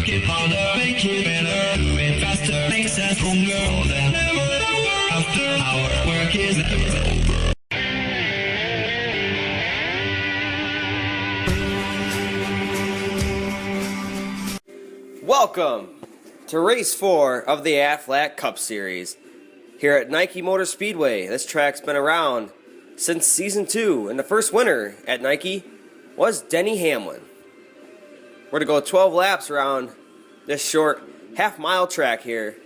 Work it harder, make it better, do it faster, makes us stronger than ever. After our work is never over. Welcome to Race 4 of the Aflac Cup Series here at Nike Motor Speedway. This track's been around since Season 2, and the first winner at Nike was Denny Hamlin. We're going to go 12 laps around this short half-mile track here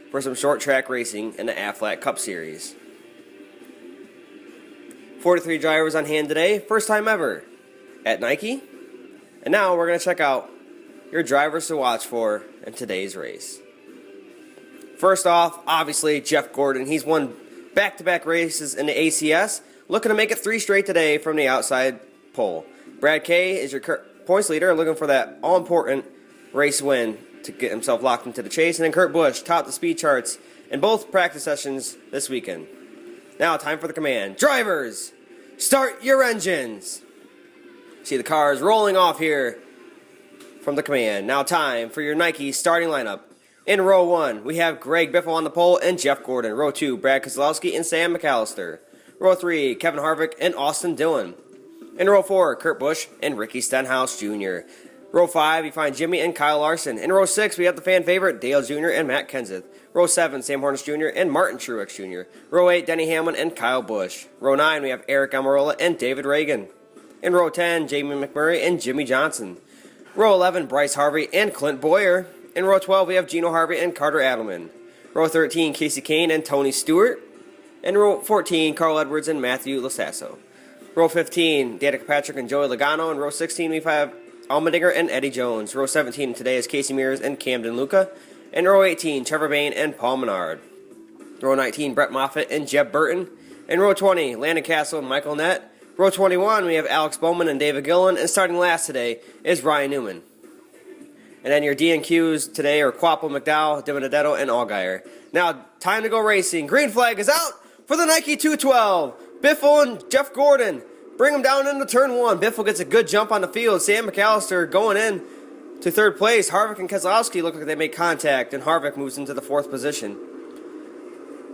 for some short track racing in the Aflac Cup Series. 43 drivers on hand today, first time ever at Nike. And now we're going to check out your drivers to watch for in today's race. First off, obviously, Jeff Gordon. He's won back-to-back races in the ACS, looking to make it 3 straight today from the outside pole. Brad Kay is your points leader, looking for that all-important race win to get himself locked into the chase. And then Kurt Busch topped the speed charts in both practice sessions this weekend. Now, time for the command. Drivers, start your engines. See the cars rolling off here from the command. Now time for your Nike starting lineup. In row 1, we have Greg Biffle on the pole and Jeff Gordon. Row 2, Brad Keselowski and Sam McAllister. Row 3, Kevin Harvick and Austin Dillon. In row 4, Kurt Busch and Ricky Stenhouse Jr. Row 5, you find Jimmy and Kyle Larson. In row 6, we have the fan favorite Dale Jr. and Matt Kenseth. Row 7, Sam Hornish Jr. and Martin Truex Jr. Row 8, Denny Hamlin and Kyle Busch. Row 9, we have Eric Almirola and David Reagan. In row 10, Jamie McMurray and Jimmy Johnson. Row 11, Bryce Harvey and Clint Boyer. In row 12, we have Gino Harvey and Carter Adelman. Row 13, Casey Kane and Tony Stewart. In row 14, Carl Edwards and Matthew Lasasso. Row 15, Danica Patrick and Joey Logano. In row 16, we have Allmendinger and Eddie Jones. Row 17 today is Casey Mears and Camden Luca. In row 18, Trevor Bayne and Paul Menard. Row 19, Brett Moffitt and Jeb Burton. In row 20, Landon Castle and Michael Nett. Row 21, we have Alex Bowman and David Gillen. And starting last today is Ryan Newman. And then your DNQs today are Quapple, McDowell, DiBenedetto, and Allgaier. Now, time to go racing. Green flag is out for the Nike 212. Biffle and Jeff Gordon bring him down into turn 1. Biffle gets a good jump on the field. Sam McAllister going in to 3rd place. Harvick and Keselowski look like they make contact, and Harvick moves into the 4th position.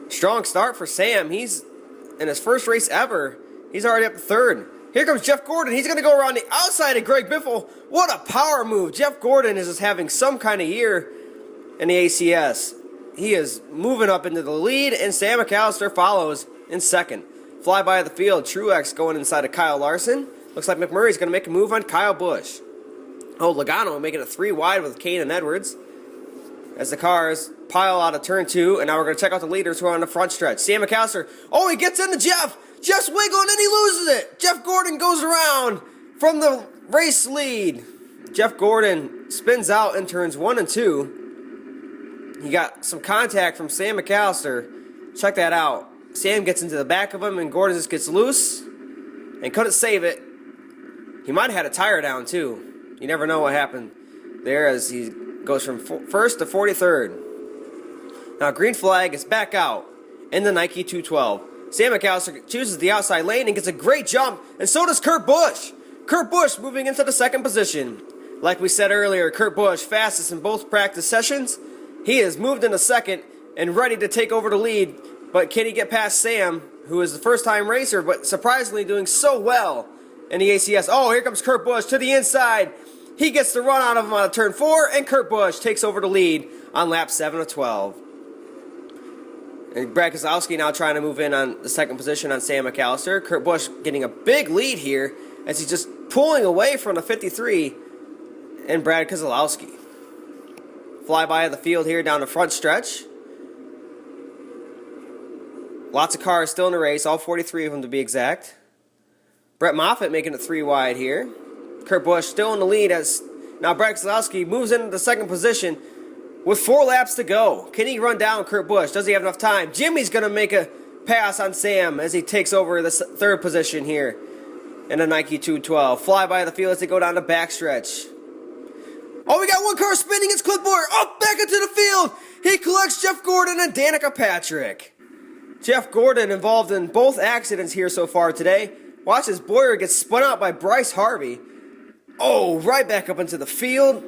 Strong start for Sam. He's in his first race ever. He's already up to 3rd. Here comes Jeff Gordon. He's going to go around the outside of Greg Biffle. What a power move. Jeff Gordon is just having some kind of year in the ACS. He is moving up into the lead, and Sam McAllister follows in 2nd. Flyby of the field, Truex going inside of Kyle Larson. Looks like McMurray's going to make a move on Kyle Busch. Oh, Logano making it 3 wide with Kane and Edwards. As the cars pile out of turn 2, and now we're going to check out the leaders who are on the front stretch. Sam McAllister. Oh, he gets into Jeff. Jeff's wiggling and he loses it. Jeff Gordon goes around from the race lead. Jeff Gordon spins out in turns 1 and 2. He got some contact from Sam McAllister. Check that out. Sam gets into the back of him and Gordon just gets loose and couldn't save it. He might have had a tire down too. You never know what happened there as he goes from 1st to 43rd. Now green flag is back out in the Nike 212. Sam McAllister chooses the outside lane and gets a great jump, and so does Kurt Busch. Kurt Busch moving into the 2nd position. Like we said earlier, Kurt Busch fastest in both practice sessions. He has moved into 2nd and ready to take over the lead, but can he get past Sam, who is the first-time racer, but surprisingly doing so well in the ACS. Oh, here comes Kurt Busch to the inside. He gets the run out of him on turn 4, and Kurt Busch takes over the lead on lap 7 of 12. And Brad Keselowski now trying to move in on the 2nd position on Sam McAllister. Kurt Busch getting a big lead here as he's just pulling away from the 53 and Brad Keselowski. Flyby of the field here down the front stretch. Lots of cars still in the race, all 43 of them to be exact. Brett Moffitt making it 3 wide here. Kurt Busch still in the lead as now Brad Keselowski moves into the 2nd position with 4 laps to go. Can he run down Kurt Busch? Does he have enough time? Jimmy's going to make a pass on Sam as he takes over the 3rd position here in the Nike 212. Flyby of the field as they go down the backstretch. Oh, we got one car spinning. It's Clint Boyer. Up back into the field. He collects Jeff Gordon and Danica Patrick. Jeff Gordon involved in both accidents here so far today. Watch as Boyer gets spun out by Bryce Harvey. Oh, right back up into the field.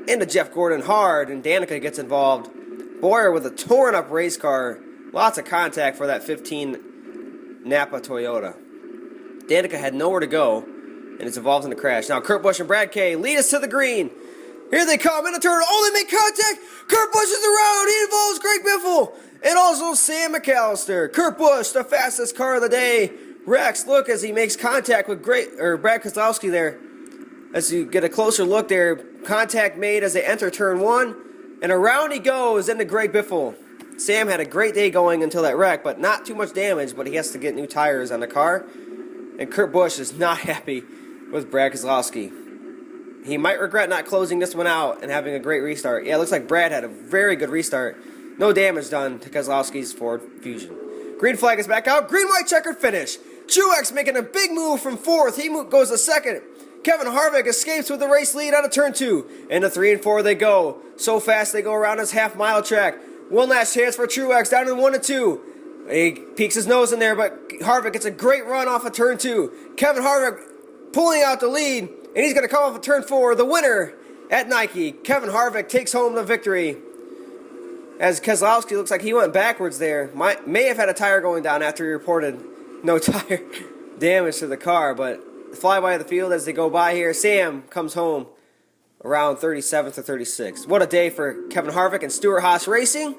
into Jeff Gordon hard, and Danica gets involved. Boyer with a torn up race car. Lots of contact for that 15 Napa Toyota. Danica had nowhere to go, and it's involved in a crash. Now Kurt Busch and Brad Kay lead us to the green. Here they come in the turn. Oh, they make contact. Kurt Busch is around. He involves Greg Biffle and also Sam McAllister. Kurt Busch, the fastest car of the day. Rex, look as he makes contact with Brad Keselowski there. As you get a closer look there, contact made as they enter turn 1, and around he goes into Greg Biffle. Sam had a great day going until that wreck, but not too much damage, but he has to get new tires on the car. And Kurt Busch is not happy with Brad Keselowski. He might regret not closing this one out and having a great restart. Yeah, it looks like Brad had a very good restart. No damage done to Keselowski's Ford Fusion. Green flag is back out. Green-white checkered finish. Truex making a big move from 4th. He goes to 2nd. Kevin Harvick escapes with the race lead out of turn 2. Into 3 and 4 they go. So fast they go around his half-mile track. One last chance for Truex down in 1 and 2. He peeks his nose in there, but Harvick gets a great run off of turn 2. Kevin Harvick pulling out the lead, and he's going to come off of turn 4. The winner at Nike, Kevin Harvick, takes home the victory. As Keselowski looks like he went backwards there. May have had a tire going down after he reported no tire damage to the car, but fly by the field as they go by here. Sam comes home around 37th or 36th. What a day for Kevin Harvick and Stewart-Haas Racing.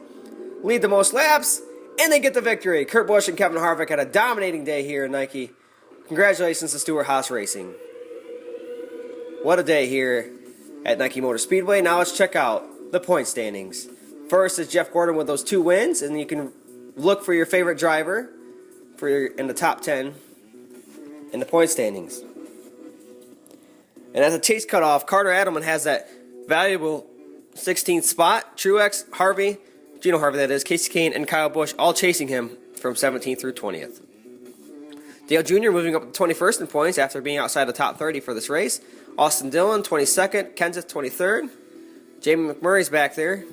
Lead the most laps, and they get the victory. Kurt Busch and Kevin Harvick had a dominating day here at Nike. Congratulations to Stewart-Haas Racing. What a day here at Nike Motor Speedway. Now let's check out the point standings. First is Jeff Gordon with those 2 wins, and you can look for your favorite driver in the top 10 in the point standings. And as a chase cutoff, Carter Adelman has that valuable 16th spot. Truex, Harvey, Gino Harvey that is, Kasey Kahne, and Kyle Busch all chasing him from 17th through 20th. Dale Jr. moving up to 21st in points after being outside the top 30 for this race. Austin Dillon, 22nd. Kenseth, 23rd. Jamie McMurray's back there.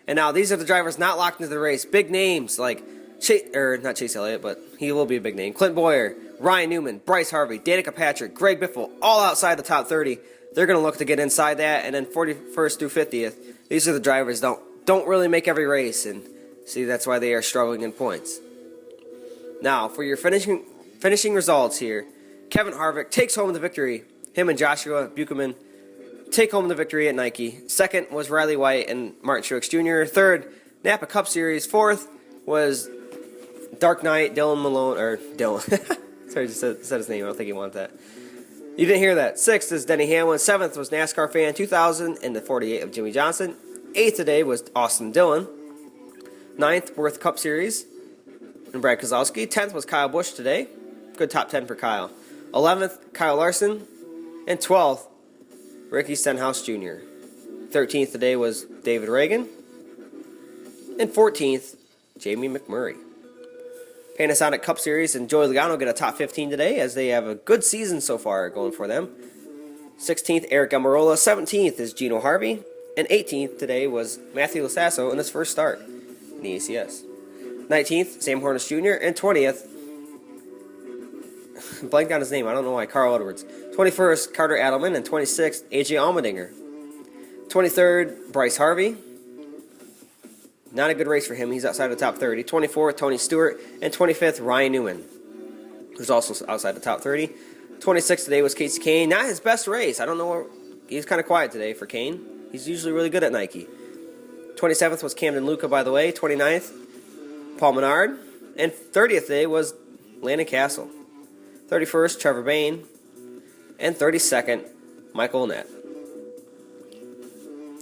And now these are the drivers not locked into the race. Big names like not Chase Elliott, but he will be a big name. Clint Boyer, Ryan Newman, Bryce Harvey, Danica Patrick, Greg Biffle, all outside the top 30. They're going to look to get inside that, and then 41st through 50th. These are the drivers don't really make every race, and see that's why they are struggling in points. Now for your finishing results here, Kevin Harvick takes home the victory. Him and Joshua Buchanan take home the victory at Nike. 2nd was Riley White and Martin Truex Jr. 3rd, Napa Cup Series. 4th was Dark Knight, Dylan Malone, or Dylan. Sorry, I just said his name. I don't think he wanted that. You didn't hear that. 6th is Denny Hamlin. 7th was NASCAR Fan 2000 and the 48 of Jimmy Johnson. 8th today was Austin Dillon. 9th, Worth Cup Series and Brad Keselowski. 10th was Kyle Busch today. Good top 10 for Kyle. 11th, Kyle Larson. And 12th, Ricky Stenhouse Jr. 13th today was David Reagan. And 14th, Jamie McMurray. Panasonic Cup Series and Joey Logano get a top 15 today as they have a good season so far going for them. 16th, Eric Almirola. 17th is Gino Harvey. And 18th today was Matthew Lasasso in his first start in the ACS. 19th, Sam Hornish Jr. And 20th, blanked on his name, I don't know why, Carl Edwards. 21st, Carter Adelman. And 26th, AJ Allmendinger. 23rd, Bryce Harvey. Not a good race for him. He's outside the top 30. 24th, Tony Stewart. And 25th, Ryan Newman, who's also outside the top 30. 26th today was Kasey Kahne. Not his best race. I don't know. He's kind of quiet today for Kahne. He's usually really good at Nike. 27th was Camden Luca, by the way. 29th, Paul Menard. And 30th today was Landon Castle. 31st, Trevor Bayne. And 32nd, Michael Annett.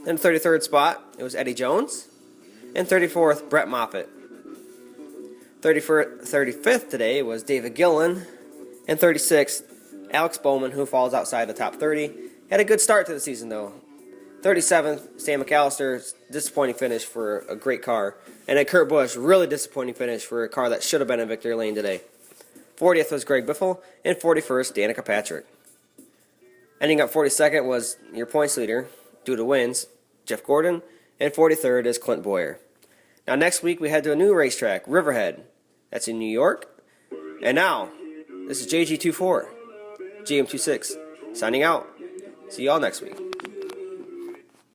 In the 33rd spot, it was Eddie Jones. And 34th, Brett Moffitt. 35th today was David Gillen. And 36th, Alex Bowman, who falls outside the top 30. Had a good start to the season, though. 37th, Sam McAllister, disappointing finish for a great car. And then Kurt Busch, really disappointing finish for a car that should have been in victory lane today. 40th was Greg Biffle. And 41st, Danica Patrick. Ending up 42nd was your points leader, due to wins, Jeff Gordon. And 43rd is Clint Boyer. Now next week we head to a new racetrack, Riverhead. That's in New York. And now, this is JG24, GM26, signing out. See y'all next week.